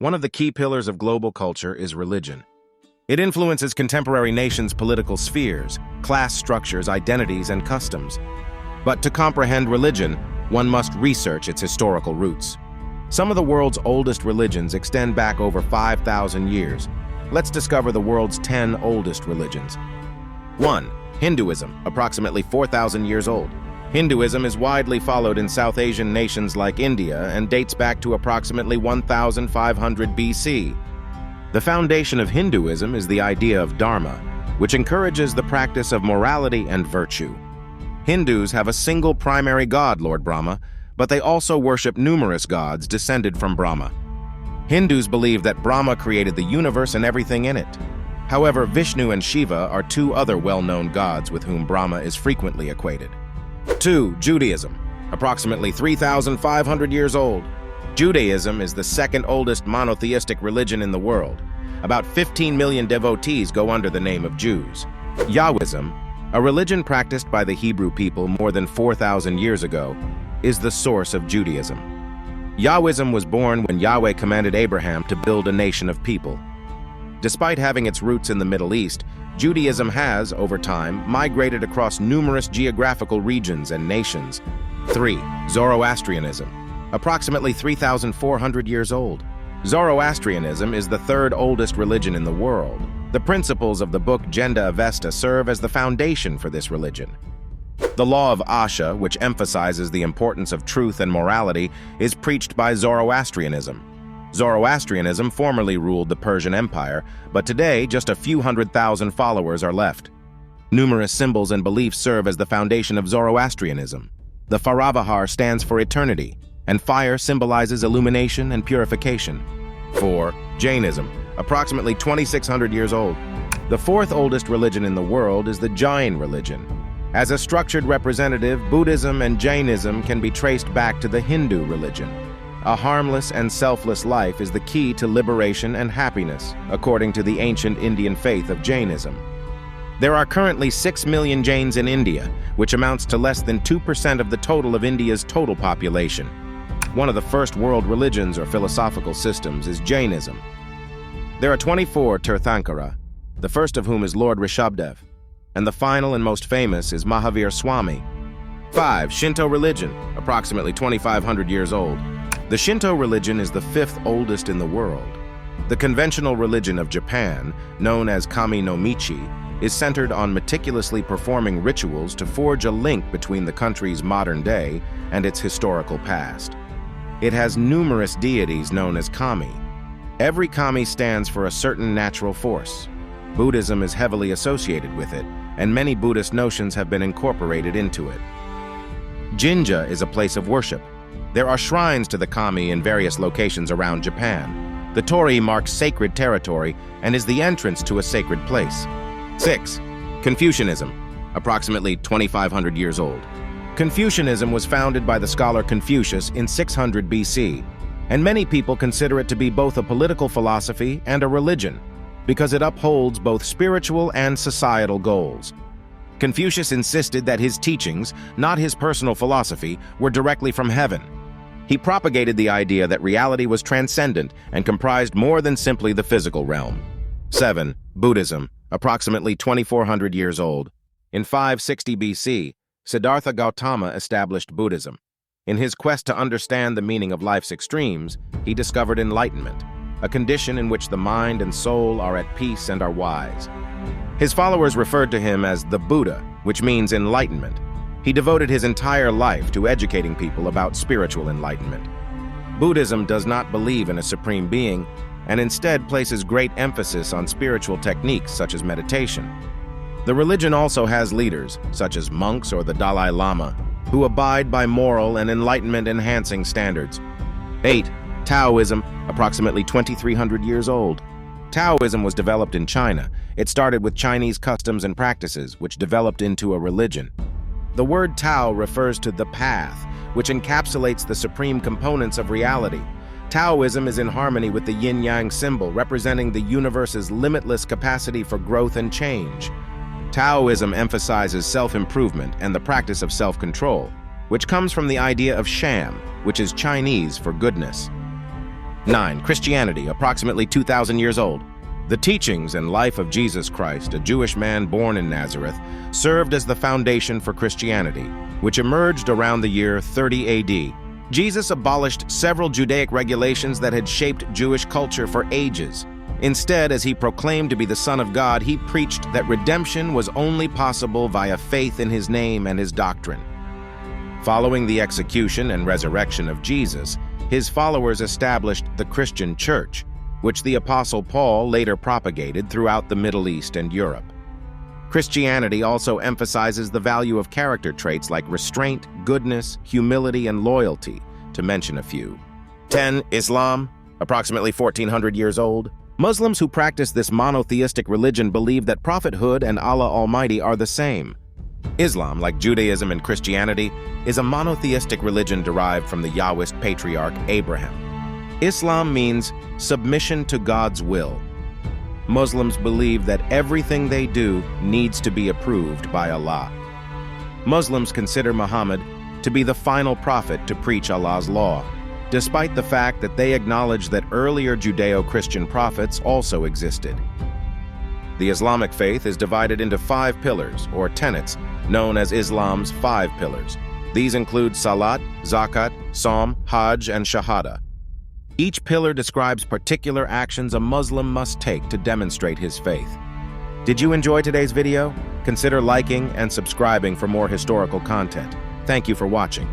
One of the key pillars of global culture is religion. It influences contemporary nations' political spheres, class structures, identities, and customs. But to comprehend religion, one must research its historical roots. Some of the world's oldest religions extend back over 5,000 years. Let's discover the world's 10 oldest religions. 1. Hinduism, approximately 4,000 years old. Hinduism is widely followed in South Asian nations like India and dates back to approximately 1,500 BC. The foundation of Hinduism is the idea of dharma, which encourages the practice of morality and virtue. Hindus have a single primary god, Lord Brahma, but they also worship numerous gods descended from Brahma. Hindus believe that Brahma created the universe and everything in it. However, Vishnu and Shiva are two other well-known gods with whom Brahma is frequently equated. 2. Judaism, approximately 3,500 years old. Judaism is the second oldest monotheistic religion in the world. About 15 million devotees go under the name of Jews. Yahwism, a religion practiced by the Hebrew people more than 4,000 years ago, is the source of Judaism. Yahwism was born when Yahweh commanded Abraham to build a nation of people. Despite having its roots in the Middle East, Judaism has, over time, migrated across numerous geographical regions and nations. 3. Zoroastrianism, approximately 3,400 years old. Zoroastrianism is the third oldest religion in the world. The principles of the book Genda Avesta serve as the foundation for this religion. The law of Asha, which emphasizes the importance of truth and morality, is preached by Zoroastrianism. Zoroastrianism formerly ruled the Persian Empire, but today just a few 100,000 followers are left. Numerous symbols and beliefs serve as the foundation of Zoroastrianism. The Faravahar stands for eternity, and fire symbolizes illumination and purification. 4. Jainism, approximately 2,600 years old. The fourth oldest religion in the world is the Jain religion. As a structured representative, Buddhism and Jainism can be traced back to the Hindu religion. A harmless and selfless life is the key to liberation and happiness, according to the ancient Indian faith of Jainism. There are currently 6 million Jains in India, which amounts to less than 2% of the total of India's total population. One of the first world religions or philosophical systems is Jainism. There are 24 Tirthankara, the first of whom is Lord Rishabdev, and the final and most famous is Mahavir Swami. 5. Shinto religion, approximately 2,500 years old. The Shinto religion is the fifth oldest in the world. The conventional religion of Japan, known as Kami no Michi, is centered on meticulously performing rituals to forge a link between the country's modern day and its historical past. It has numerous deities known as kami. Every kami stands for a certain natural force. Buddhism is heavily associated with it, and many Buddhist notions have been incorporated into it. Jinja is a place of worship. There are shrines to the kami in various locations around Japan. The torii marks sacred territory and is the entrance to a sacred place. 6. Confucianism, approximately 2,500 years old. Confucianism was founded by the scholar Confucius in 600 BC, and many people consider it to be both a political philosophy and a religion, because it upholds both spiritual and societal goals. Confucius insisted that his teachings, not his personal philosophy, were directly from heaven. He propagated the idea that reality was transcendent and comprised more than simply the physical realm. 7. Buddhism, approximately 2,400 years old. In 560 BC, Siddhartha Gautama established Buddhism. In his quest to understand the meaning of life's extremes, he discovered enlightenment, a condition in which the mind and soul are at peace and are wise. His followers referred to him as the Buddha, which means enlightenment. He devoted his entire life to educating people about spiritual enlightenment. Buddhism does not believe in a supreme being, and instead places great emphasis on spiritual techniques such as meditation. The religion also has leaders, such as monks or the Dalai Lama, who abide by moral and enlightenment-enhancing standards. 8. Taoism, approximately 2,300 years old. Taoism was developed in China. It started with Chinese customs and practices, which developed into a religion. The word Tao refers to the path, which encapsulates the supreme components of reality. Taoism is in harmony with the yin-yang symbol, representing the universe's limitless capacity for growth and change. Taoism emphasizes self-improvement and the practice of self-control, which comes from the idea of sham, which is Chinese for goodness. 9. Christianity, approximately 2,000 years old. The teachings and life of Jesus Christ, a Jewish man born in Nazareth, served as the foundation for Christianity, which emerged around the year 30 AD. Jesus abolished several Judaic regulations that had shaped Jewish culture for ages. Instead, as he proclaimed to be the Son of God, he preached that redemption was only possible via faith in his name and his doctrine. Following the execution and resurrection of Jesus, his followers established the Christian Church, which the Apostle Paul later propagated throughout the Middle East and Europe. Christianity also emphasizes the value of character traits like restraint, goodness, humility, and loyalty, to mention a few. 10. Islam, approximately 1,400 years old. Muslims who practice this monotheistic religion believe that prophethood and Allah Almighty are the same. Islam, like Judaism and Christianity, is a monotheistic religion derived from the Yahwist patriarch Abraham. Islam means submission to God's will. Muslims believe that everything they do needs to be approved by Allah. Muslims consider Muhammad to be the final prophet to preach Allah's law, despite the fact that they acknowledge that earlier Judeo-Christian prophets also existed. The Islamic faith is divided into 5 pillars, or tenets, known as Islam's 5 pillars. These include Salat, Zakat, Psalm, Hajj, and Shahada. Each pillar describes particular actions a Muslim must take to demonstrate his faith. Did you enjoy today's video? Consider liking and subscribing for more historical content. Thank you for watching.